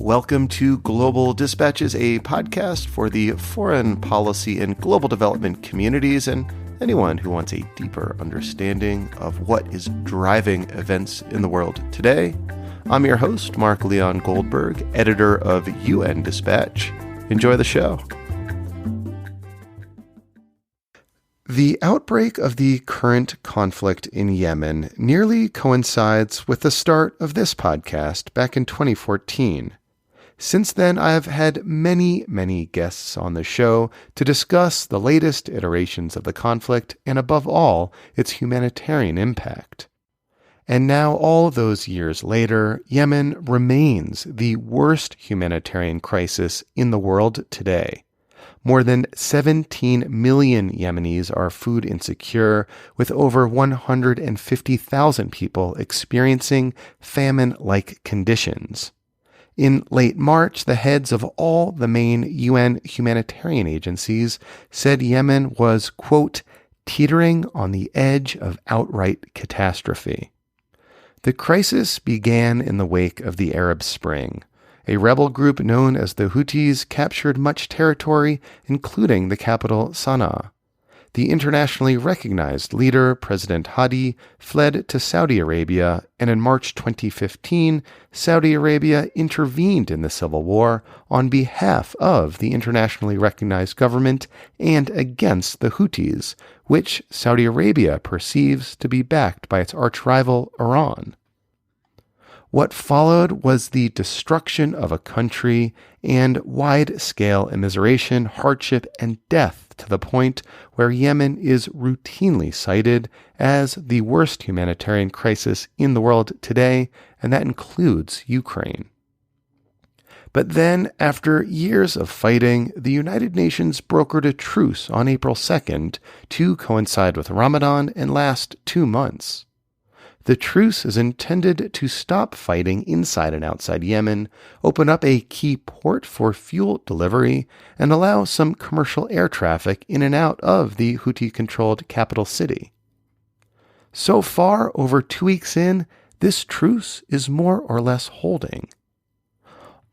Welcome to Global Dispatches, a podcast for the foreign policy and global development communities and anyone who wants a deeper understanding of what is driving events in the world today. I'm your host, Mark Leon Goldberg, editor of UN Dispatch. Enjoy the show. The outbreak of the current conflict in Yemen nearly coincides with the start of this podcast back in 2014. Since then, I have had many guests on the show to discuss the latest iterations of the conflict and, above all, its humanitarian impact. And now, all those years later, Yemen remains the worst humanitarian crisis in the world today. More than 17 million Yemenis are food insecure, with over 150,000 people experiencing famine-like conditions. In late March, the heads of all the main UN humanitarian agencies said Yemen was, quote, teetering on the edge of outright catastrophe. The crisis began in the wake of the Arab Spring. A rebel group known as the Houthis captured much territory, including the capital Sana'a. The internationally recognized leader, President Hadi, fled to Saudi Arabia, and in March 2015, Saudi Arabia intervened in the civil war on behalf of the internationally recognized government and against the Houthis, which Saudi Arabia perceives to be backed by its arch-rival Iran. What followed was the destruction of a country and wide-scale immiseration, hardship, and death to the point where Yemen is routinely cited as the worst humanitarian crisis in the world today, and that includes Ukraine. But then, after years of fighting, the United Nations brokered a truce on April 2nd to coincide with Ramadan and last 2 months. The truce is intended to stop fighting inside and outside Yemen, open up a key port for fuel delivery, and allow some commercial air traffic in and out of the Houthi-controlled capital city. So far, over 2 weeks in, this truce is more or less holding.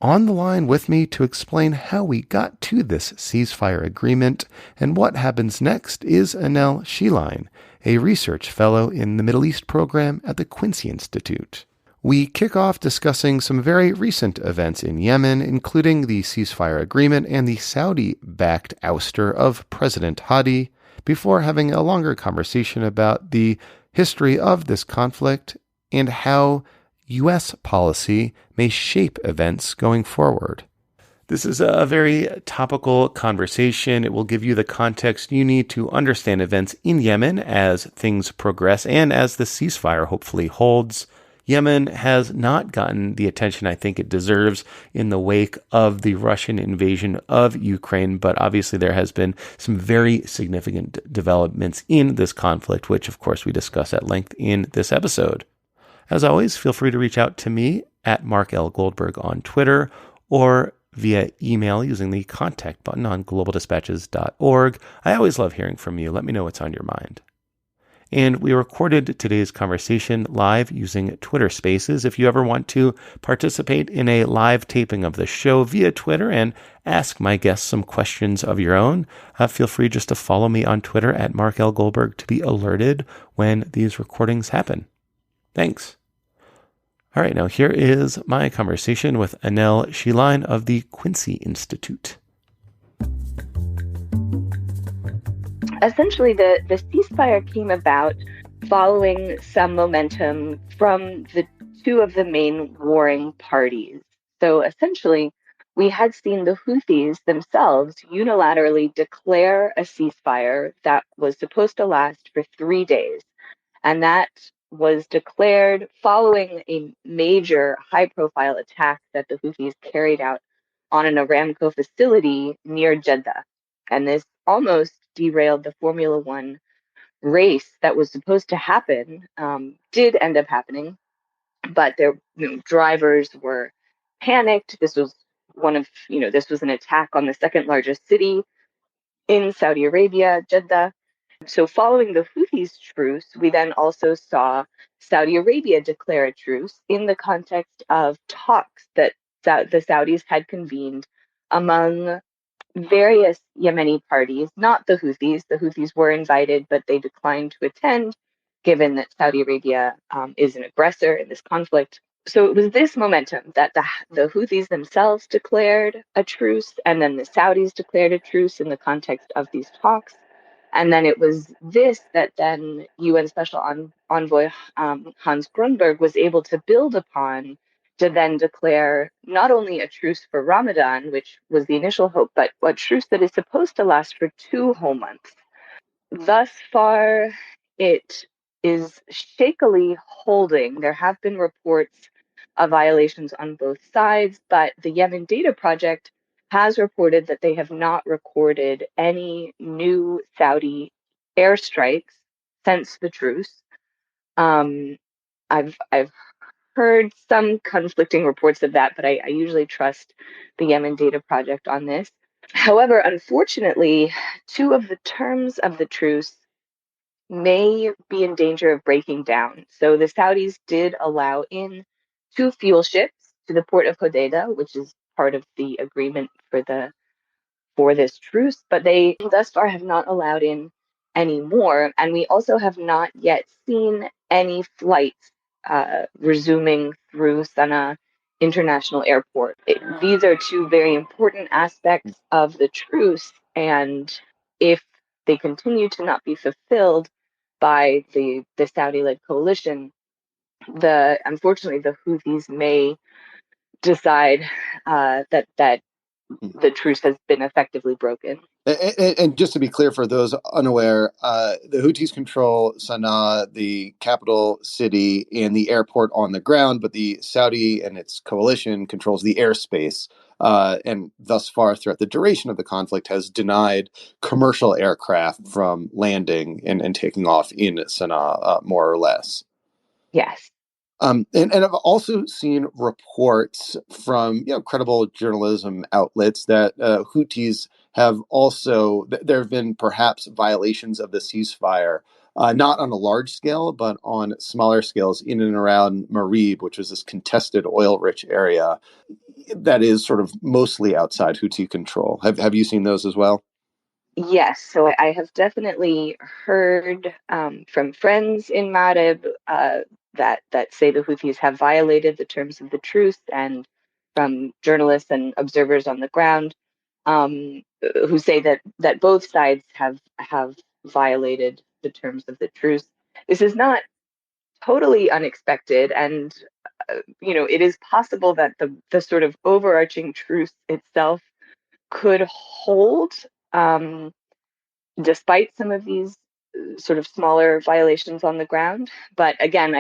On the line with me to explain how we got to this ceasefire agreement and what happens next is Annelle Sheline, a research fellow in the Middle East program at the Quincy Institute. We kick off discussing some very recent events in Yemen, including the ceasefire agreement and the Saudi-backed ouster of President Hadi, before having a longer conversation about the history of this conflict and how U.S. policy may shape events going forward. This is a very topical conversation. It will give you the context you need to understand events in Yemen as things progress and as the ceasefire hopefully holds. Yemen has not gotten the attention I think it deserves in the wake of the Russian invasion of Ukraine, but obviously there has been some very significant developments in this conflict, which of course we discuss at length in this episode. As always, feel free to reach out to me at Mark L. Goldberg on Twitter or via email using the contact button on globaldispatches.org. I always love hearing from you. Let me know what's on your mind. And we recorded today's conversation live using Twitter Spaces. If you ever want to participate in a live taping of the show via Twitter and ask my guests some questions of your own, feel free just to follow me on Twitter at Mark L. Goldberg to be alerted when these recordings happen. Thanks. All right, now here is my conversation with Annelle Sheline of the Quincy Institute. Essentially, the ceasefire came about following some momentum from the two of the main warring parties. So essentially, we had seen the Houthis themselves unilaterally declare a ceasefire that was supposed to last for 3 days. And that was declared following a major high-profile attack that the Houthis carried out on an Aramco facility near Jeddah. And this almost derailed the Formula One race that was supposed to happen, did end up happening, but their drivers were panicked. This was this was an attack on the second largest city in Saudi Arabia, Jeddah. So following the Houthis' truce, we then also saw Saudi Arabia declare a truce in the context of talks that the Saudis had convened among various Yemeni parties, not the Houthis. The Houthis were invited, but they declined to attend, given that Saudi Arabia is an aggressor in this conflict. So it was this momentum that the Houthis themselves declared a truce, and then the Saudis declared a truce in the context of these talks. And then it was this that then UN Special Envoy Hans Grunberg was able to build upon to then declare not only a truce for Ramadan, which was the initial hope, but a truce that is supposed to last for 2 whole months. Thus far, it is shakily holding. There have been reports of violations on both sides, but the Yemen Data Project has reported that they have not recorded any new Saudi airstrikes since the truce. I've heard some conflicting reports of that, but I usually trust the Yemen Data Project on this. However, unfortunately, two of the terms of the truce may be in danger of breaking down. So the Saudis did allow in 2 fuel ships to the port of Hodeidah, which is part of the agreement for this truce, but they thus far have not allowed in any more. And we also have not yet seen any flights resuming through Sana'a International Airport. These are two very important aspects of the truce. And if they continue to not be fulfilled by the Saudi-led coalition, unfortunately the Houthis may decide that the truce has been effectively broken. And just to be clear for those unaware, the Houthis control Sana'a, the capital city, and the airport on the ground, but the Saudi and its coalition controls the airspace. And thus far, throughout the duration of the conflict, has denied commercial aircraft from landing and taking off in Sana'a, more or less. Yes. And I've also seen reports from credible journalism outlets that Houthis have also there have been perhaps violations of the ceasefire, not on a large scale, but on smaller scales in and around Marib, which is this contested oil-rich area that is sort of mostly outside Houthi control. Have you seen those as well? Yes, so I have definitely heard from friends in Marib that say the Houthis have violated the terms of the truce, and from journalists and observers on the ground who say that both sides have violated the terms of the truce. This is not totally unexpected, and it is possible that the sort of overarching truce itself could hold. Um, Despite some of these sort of smaller violations on the ground. But again,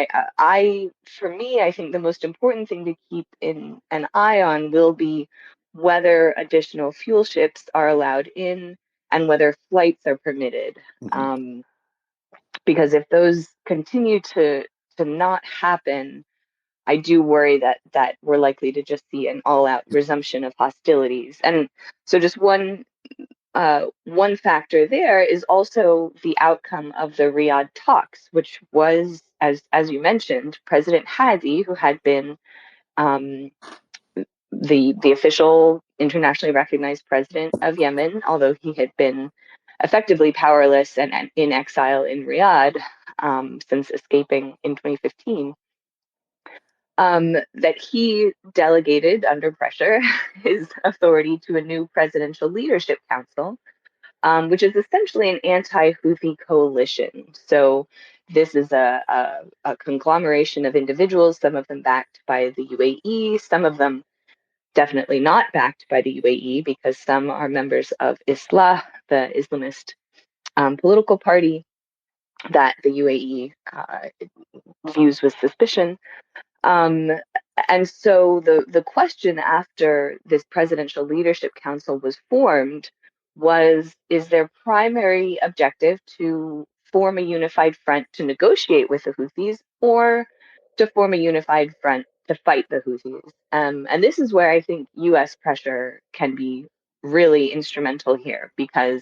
for me, I think the most important thing to keep in an eye on will be whether additional fuel ships are allowed in and whether flights are permitted. Mm-hmm. Because if those continue to not happen, I do worry that we're likely to just see an all-out resumption of hostilities. And so, just one factor there is also the outcome of the Riyadh talks, which was, as you mentioned, President Hadi, who had been the official internationally recognized president of Yemen, although he had been effectively powerless and in exile in Riyadh since escaping in 2015. That he delegated under pressure his authority to a new presidential leadership council, which is essentially an anti-Houthi coalition. So this is a conglomeration of individuals, some of them backed by the UAE, some of them definitely not backed by the UAE because some are members of Islah, the Islamist political party that the UAE views with suspicion. Um, and so the question after this presidential leadership council was formed was, is their primary objective to form a unified front to negotiate with the Houthis, or to form a unified front to fight the Houthis? And this is where I think US pressure can be really instrumental here, because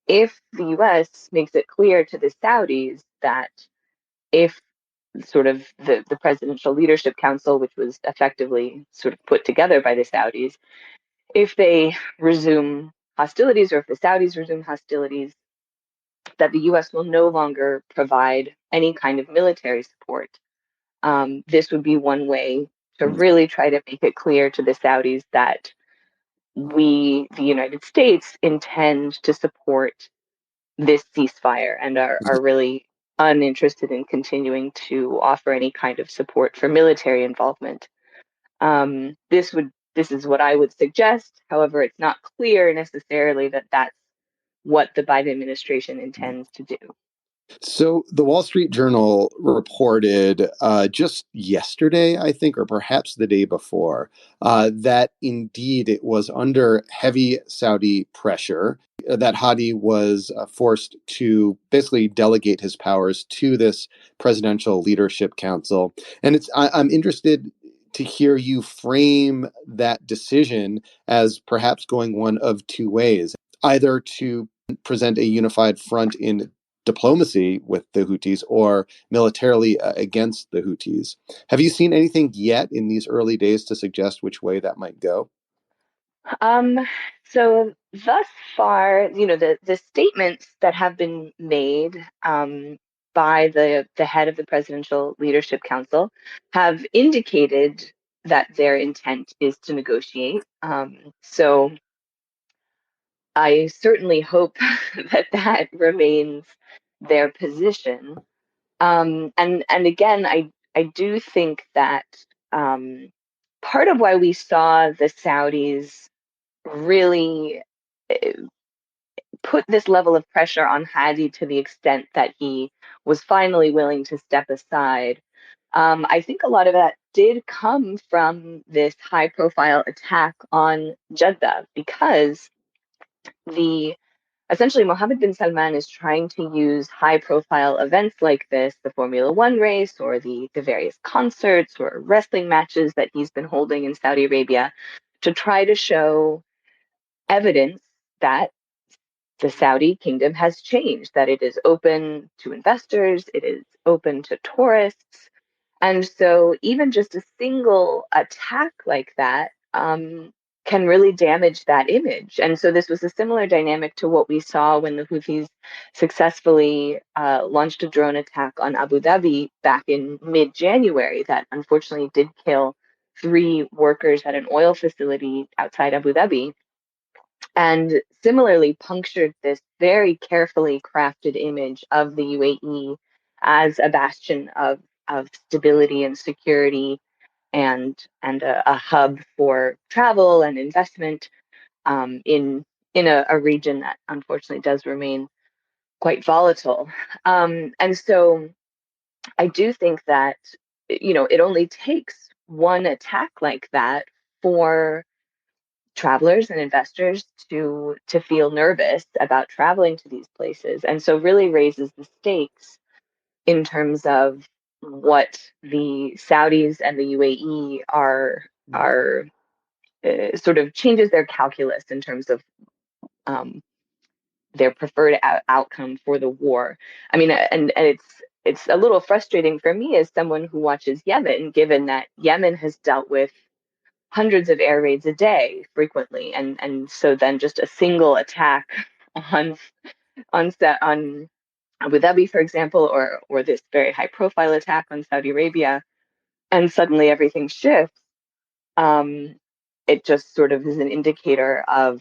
if the US makes it clear to the Saudis that if sort of the Presidential Leadership Council, which was effectively sort of put together by the Saudis, if they resume hostilities or if the Saudis resume hostilities, that the U.S. will no longer provide any kind of military support. This would be one way to really try to make it clear to the Saudis that we, the United States, intend to support this ceasefire and are really uninterested in continuing to offer any kind of support for military involvement. This is what I would suggest. However, it's not clear necessarily that that's what the Biden administration intends to do. So the Wall Street Journal reported just yesterday, I think, or perhaps the day before, that indeed it was under heavy Saudi pressure that Hadi was forced to basically delegate his powers to this Presidential Leadership Council. And I'm interested to hear you frame that decision as perhaps going one of two ways, either to present a unified front in diplomacy with the Houthis or militarily against the Houthis. Have you seen anything yet in these early days to suggest which way that might go? So thus far, the statements that have been made by the head of the Presidential Leadership Council have indicated that their intent is to negotiate. So I certainly hope that remains their position. And again, I do think that part of why we saw the Saudis really put this level of pressure on Hadi to the extent that he was finally willing to step aside. I think a lot of that did come from this high profile attack on Jeddah because the essentially Mohammed bin Salman is trying to use high profile events like this, the Formula One race or the various concerts or wrestling matches that he's been holding in Saudi Arabia, to try to show evidence that the Saudi kingdom has changed, that it is open to investors, it is open to tourists. And so even just a single attack like that can really damage that image. And so this was a similar dynamic to what we saw when the Houthis successfully launched a drone attack on Abu Dhabi back in mid-January that unfortunately did kill 3 workers at an oil facility outside Abu Dhabi, and similarly punctured this very carefully crafted image of the UAE as a bastion of stability and security, and a hub for travel and investment in a region that unfortunately does remain quite volatile. And so I do think that it only takes one attack like that for travelers and investors to feel nervous about traveling to these places, and so really raises the stakes in terms of what the Saudis and the UAE are sort of changes their calculus in terms of their preferred outcome for the war. I mean, and it's a little frustrating for me as someone who watches Yemen, given that Yemen has dealt with hundreds of air raids a day frequently, and so then just a single attack on on Abu Dhabi, for example, or this very high profile attack on Saudi Arabia, and suddenly everything shifts. Um, it just sort of is an indicator of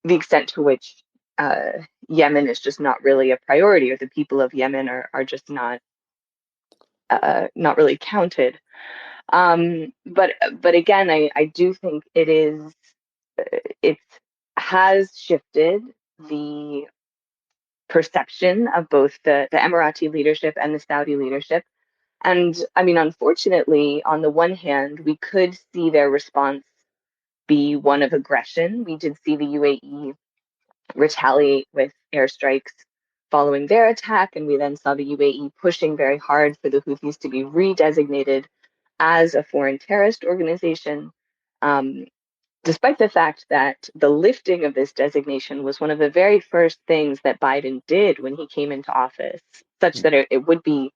the extent to which uh, Yemen is just not really a priority, or the people of Yemen are just not really counted. But again, I do think it has shifted the perception of both the Emirati leadership and the Saudi leadership. And I mean, unfortunately, on the one hand, we could see their response be one of aggression. We did see the UAE retaliate with airstrikes following their attack, and we then saw the UAE pushing very hard for the Houthis to be redesignated as a foreign terrorist organization, despite the fact that the lifting of this designation was one of the very first things that Biden did when he came into office, such that it would be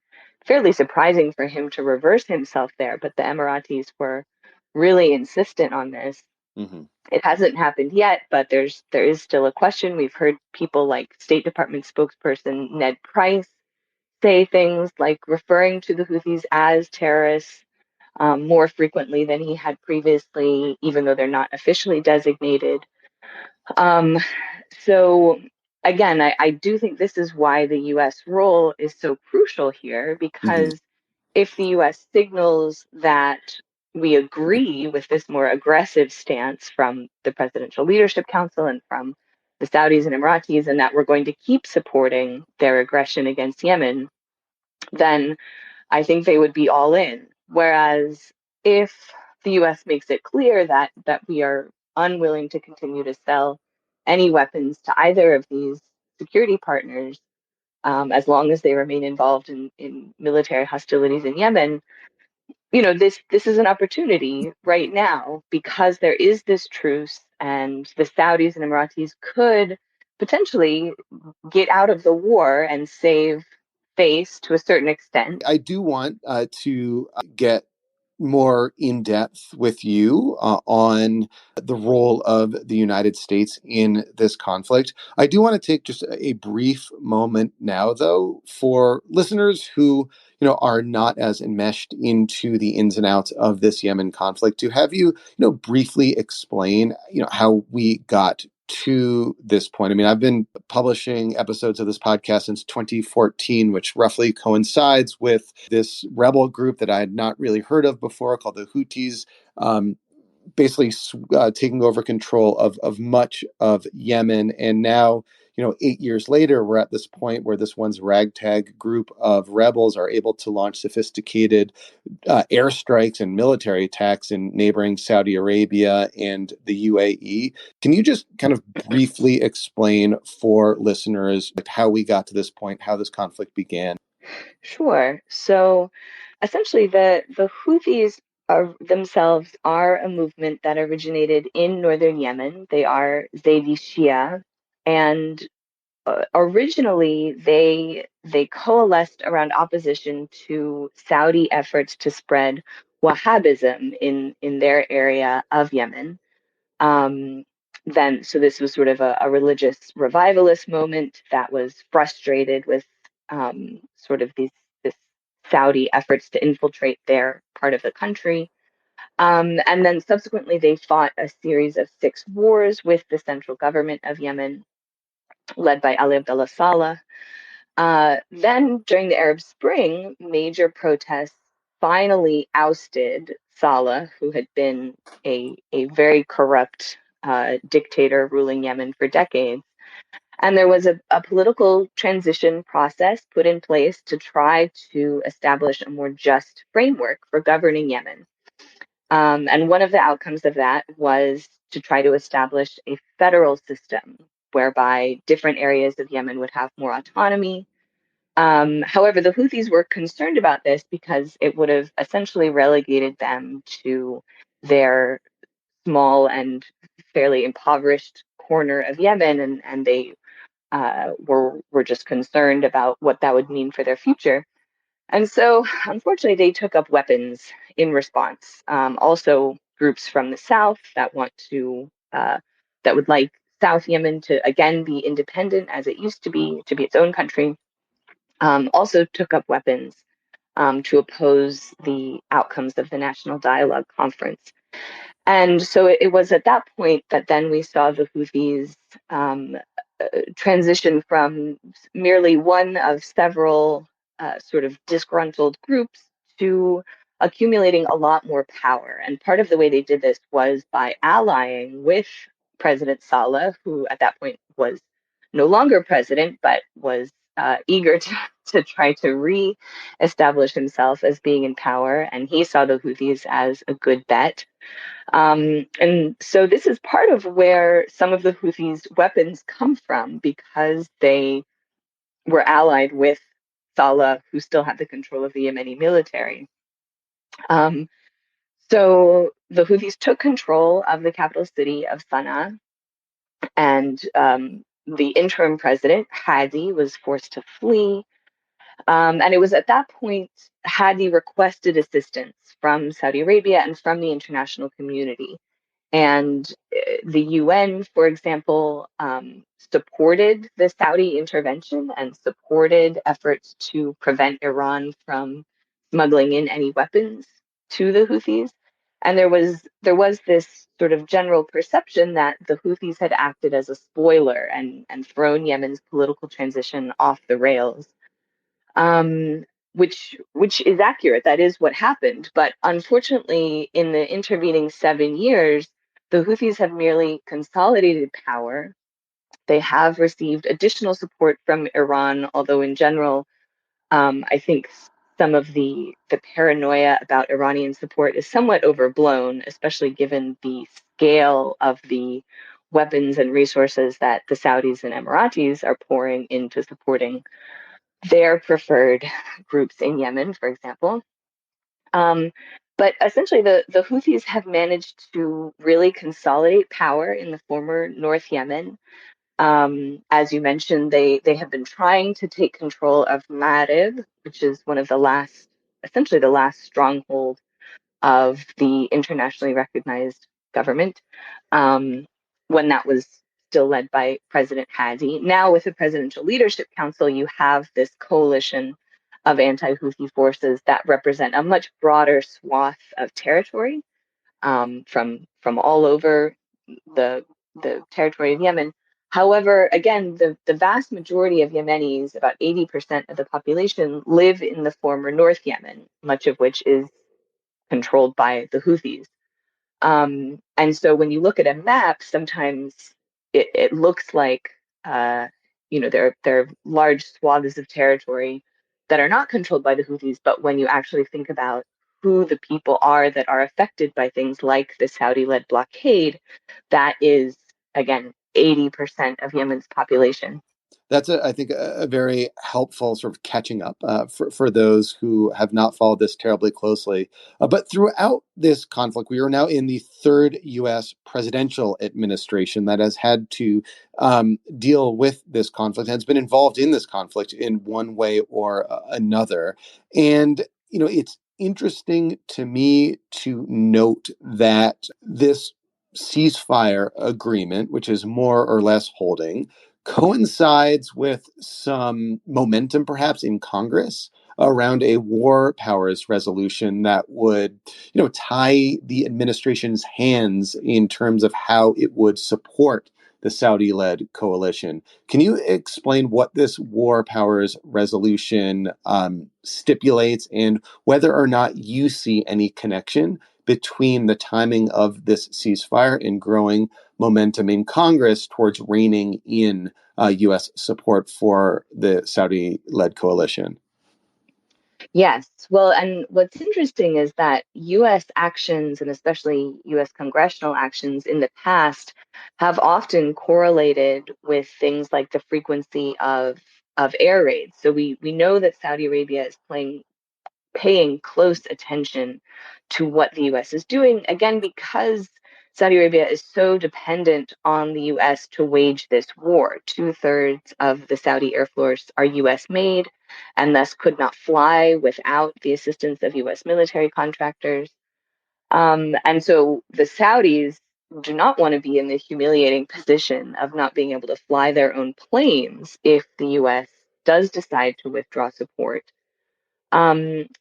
fairly surprising for him to reverse himself there, but the Emiratis were really insistent on this. Mm-hmm. It hasn't happened yet, but there is still a question. We've heard people like State Department spokesperson Ned Price say things like referring to the Houthis as terrorists more frequently than he had previously, even though they're not officially designated. Um, so again, I do think this is why the US role is so crucial here, Mm-hmm. because if the US signals that we agree with this more aggressive stance from the Presidential Leadership Council and from the Saudis and Emiratis, and that we're going to keep supporting their aggression against Yemen, then I think they would be all in. Whereas if the US makes it clear that we are unwilling to continue to sell any weapons to either of these security partners, as long as they remain involved in military hostilities in Yemen, this is an opportunity right now because there is this truce, and the Saudis and Emiratis could potentially get out of the war and save face to a certain extent. I do want to get more in depth with you on the role of the United States in this conflict. I do want to take just a brief moment now, though, for listeners who are not as enmeshed into the ins and outs of this Yemen conflict, to have you briefly explain how we got to this point. I mean, I've been publishing episodes of this podcast since 2014, which roughly coincides with this rebel group that I had not really heard of before called the Houthis, basically taking over control of much of Yemen. And now, 8 years later, we're at this point where this one's ragtag group of rebels are able to launch sophisticated airstrikes and military attacks in neighboring Saudi Arabia and the UAE. Can you just kind of briefly explain for listeners how we got to this point, how this conflict began? Sure. So essentially, the Houthis themselves are a movement that originated in northern Yemen. They are Zaydi Shia, and originally they coalesced around opposition to Saudi efforts to spread Wahhabism in their area of Yemen. Um, so this was sort of a religious revivalist moment that was frustrated with sort of this Saudi efforts to infiltrate their part of the country. And then subsequently, they fought a series of 6 wars with the central government of Yemen, led by Ali Abdullah Saleh. Then, during the Arab Spring, major protests finally ousted Saleh, who had been a very corrupt dictator ruling Yemen for decades. And there was a political transition process put in place to try to establish a more just framework for governing Yemen. And one of the outcomes of that was to try to establish a federal system whereby different areas of Yemen would have more autonomy. However, the Houthis were concerned about this because it would have essentially relegated them to their small and fairly impoverished corner of Yemen, and they were just concerned about what that would mean for their future. And so, unfortunately, they took up weapons in response. Also, groups from the south that would like South Yemen to again be independent as it used to be its own country, also took up weapons to oppose the outcomes of the National Dialogue Conference. And so it was at that point that then we saw the Houthis transition from merely one of several sort of disgruntled groups to accumulating a lot more power. And part of the way they did this was by allying with President Saleh, who at that point was no longer president, but was eager to try to re-establish himself as being in power. And he saw the Houthis as a good bet. And so this is part of where some of the Houthis' weapons come from, because they were allied with Saleh, who still had the control of the Yemeni military. Um, so the Houthis took control of the capital city of Sana'a, and the interim president, Hadi, was forced to flee. And it was at that point Hadi requested assistance from Saudi Arabia and from the international community. And the UN, for example, supported the Saudi intervention and supported efforts to prevent Iran from smuggling in any weapons to the Houthis. And there was this sort of general perception that the Houthis had acted as a spoiler and thrown Yemen's political transition off the rails, um, which is accurate. That is what happened. But unfortunately, in the intervening 7 years, the Houthis have merely consolidated power. They have received additional support from Iran, although in general, I think some of the paranoia about Iranian support is somewhat overblown, especially given the scale of the weapons and resources that the Saudis and Emiratis are pouring into supporting their preferred groups in Yemen, for example. Um, but essentially, the Houthis have managed to really consolidate power in the former North Yemen. As you mentioned, they have been trying to take control of Marib, which is one of the last, essentially the last stronghold of the internationally recognized government, um, when that was still led by President Hadi. Now, with the Presidential Leadership Council, you have this coalition of anti-Houthi forces that represent a much broader swath of territory, from all over the the territory of Yemen. However, again, the vast majority of Yemenis, about 80% of the population, live in the former North Yemen, much of which is controlled by the Houthis. And so when you look at a map, sometimes it looks like, there are large swaths of territory that are not controlled by the Houthis. But when you actually think about who the people are that are affected by things like the Saudi-led blockade, that is, again, 80% of Yemen's population. That's, I think, a very helpful sort of catching up for those who have not followed this terribly closely. But throughout this conflict, we are now in the third U.S. presidential administration that has had to deal with this conflict, has been involved in this conflict in one way or another. And, it's interesting to me to note that this ceasefire agreement, which is more or less holding, coincides with some momentum perhaps in Congress around a war powers resolution that would, tie the administration's hands in terms of how it would support the Saudi-led coalition. Can you explain what this war powers resolution stipulates, and whether or not you see any connection between the timing of this ceasefire and growing momentum in Congress towards reining in U.S. support for the Saudi-led coalition? Yes. Well, and what's interesting is that US actions, and especially US congressional actions in the past, have often correlated with things like the frequency of air raids. So we know that Saudi Arabia is paying close attention to what the US is doing, again, because Saudi Arabia is so dependent on the US to wage this war. Two-thirds of the Saudi Air Force are US made and thus could not fly without the assistance of US military contractors. And so the Saudis do not want to be in the humiliating position of not being able to fly their own planes if the US does decide to withdraw support.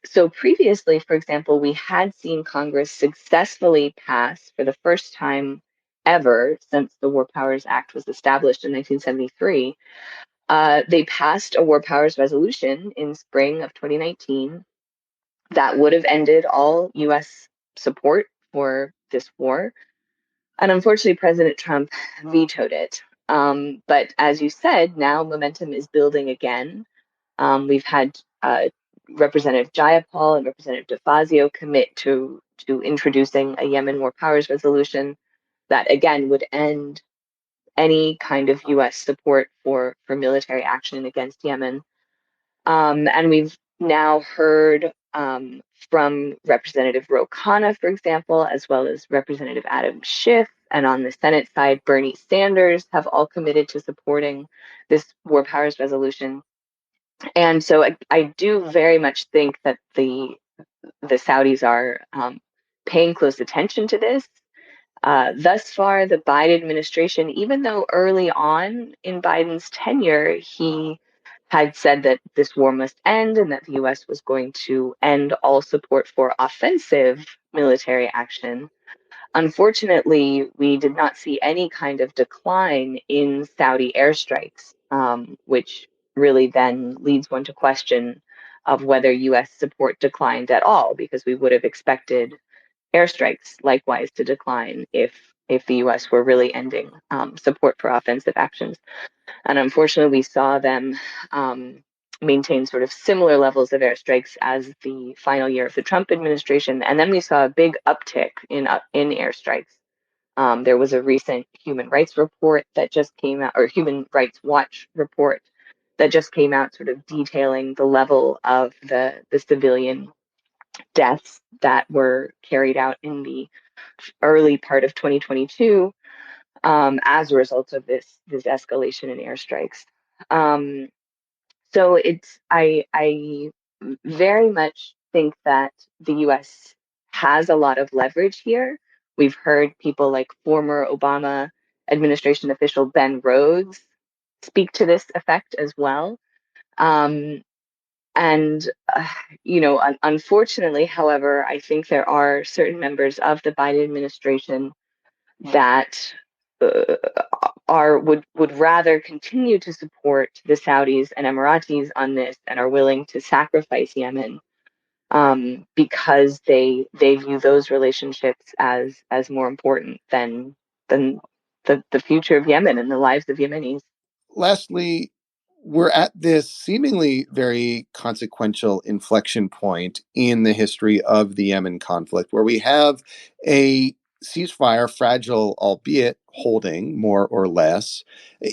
So previously, for example, we had seen Congress successfully pass, for the first time ever since the War Powers Act was established in 1973, they passed a War Powers resolution in spring of 2019 that would have ended all US support for this war. And unfortunately, President Trump vetoed it. But as you said, now momentum is building again. We've had Representative Jayapal and Representative DeFazio commit to introducing a Yemen War Powers resolution that again would end any kind of U.S. support for military action against Yemen. And we've now heard from Representative Ro Khanna, for example, as well as Representative Adam Schiff, and on the Senate side, Bernie Sanders, have all committed to supporting this War Powers resolution. And so I do very much think that the Saudis are paying close attention to this. Thus far, the Biden administration, even though early on in Biden's tenure, he had said that this war must end and that the US was going to end all support for offensive military action. Unfortunately, we did not see any kind of decline in Saudi airstrikes, which really then leads one to question of whether US support declined at all, because we would have expected airstrikes likewise to decline if the US were really ending support for offensive actions. And unfortunately, we saw them maintain sort of similar levels of airstrikes as the final year of the Trump administration. And then we saw a big uptick in airstrikes. There was a recent human rights report that just came out, or Human Rights Watch report that just came out, sort of detailing the level of the civilian deaths that were carried out in the early part of 2022 as a result of this escalation in airstrikes. Um, so I very much think that the U.S. has a lot of leverage here. We've heard people like former Obama administration official Ben Rhodes speak to this effect as well. Um, and, unfortunately, however, I think there are certain members of the Biden administration that uh, would rather continue to support the Saudis and Emiratis on this and are willing to sacrifice Yemen because they view those relationships as more important than the future of Yemen and the lives of Yemenis. Lastly, we're at this seemingly very consequential inflection point in the history of the Yemen conflict, where we have a ceasefire, fragile albeit holding more or less.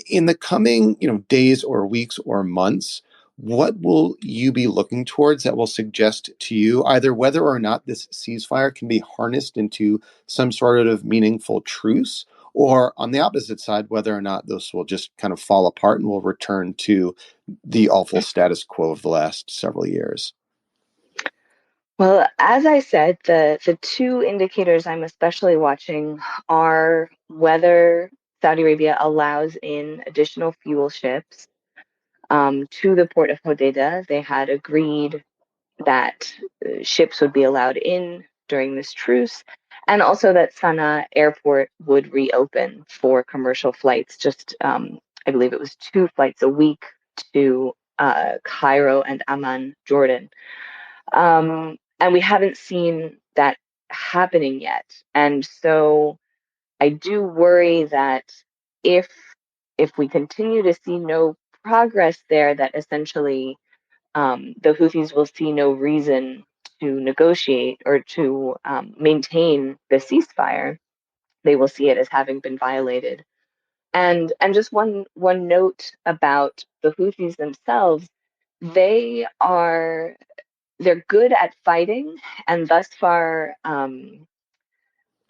In the coming, days or weeks or months, what will you be looking towards that will suggest to you either whether or not this ceasefire can be harnessed into some sort of meaningful truce, or on the opposite side, whether or not this will just kind of fall apart and will return to the awful status quo of the last several years? Well, as I said, the two indicators I'm especially watching are whether Saudi Arabia allows in additional fuel ships to the port of Hodeidah. They had agreed that ships would be allowed in during this truce, and also that Sana'a airport would reopen for commercial flights. Just, I believe it was 2 flights a week to Cairo and Amman, Jordan. And we haven't seen that happening yet. And so I do worry that if we continue to see no progress there, that essentially the Houthis will see no reason to negotiate or to maintain the ceasefire. They will see it as having been violated. And just one note about the Houthis themselves, they are they're good at fighting, and thus far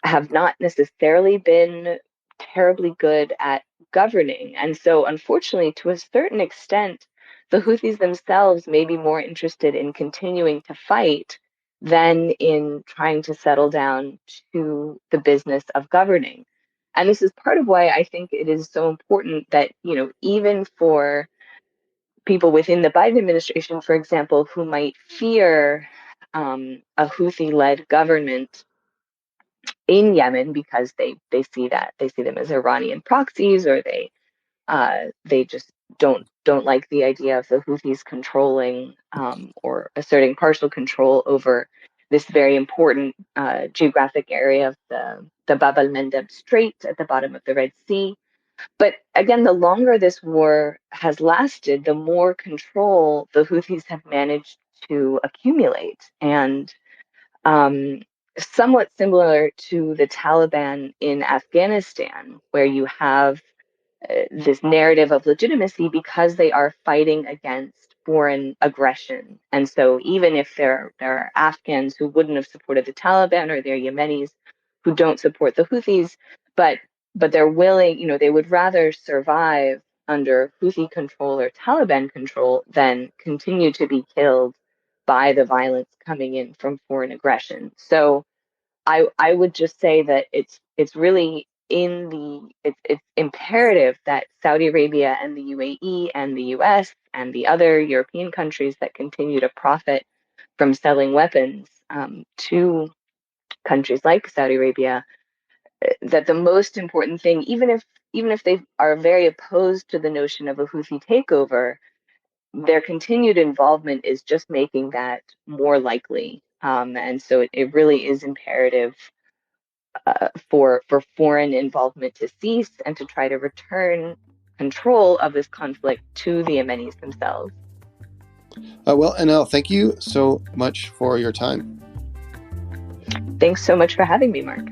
have not necessarily been terribly good at governing. And so, unfortunately, to a certain extent, the Houthis themselves may be more interested in continuing to fight than in trying to settle down to the business of governing. And this is part of why I think it is so important that, even for people within the Biden administration, for example, who might fear a Houthi-led government in Yemen because they see them as Iranian proxies, or they just don't like the idea of the Houthis controlling or asserting partial control over this very important geographic area of the Bab el-Mandeb Strait at the bottom of the Red Sea. But again, the longer this war has lasted, the more control the Houthis have managed to accumulate. And um, somewhat similar to the Taliban in Afghanistan, where you have this narrative of legitimacy because they are fighting against foreign aggression. And so even if there are Afghans who wouldn't have supported the Taliban, or they're Yemenis who don't support the Houthis, but they're willing, they would rather survive under Houthi control or Taliban control then continue to be killed by the violence coming in from foreign aggression. So I would just say that it's really it's imperative that Saudi Arabia and the UAE and the US and the other European countries that continue to profit from selling weapons to countries like Saudi Arabia, that the most important thing, even if they are very opposed to the notion of a Houthi takeover, their continued involvement is just making that more likely. And so it really is imperative for foreign involvement to cease and to try to return control of this conflict to the Yemenis themselves. Well, Annelle, thank you so much for your time. Thanks so much for having me, Mark.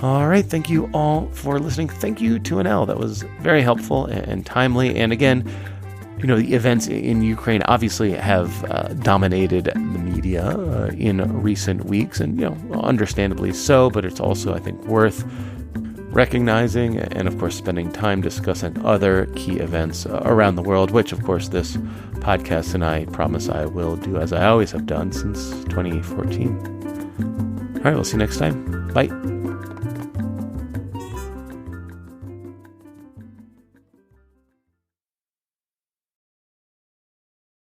All right. Thank you all for listening. Thank you to Annelle. That was very helpful and timely. And again, the events in Ukraine obviously have dominated the media in recent weeks, and, understandably so, but it's also, I think, worth recognizing and, of course, spending time discussing other key events around the world, which, of course, this podcast and I promise I will do, as I always have done since 2014. All right. We'll see you next time. Bye.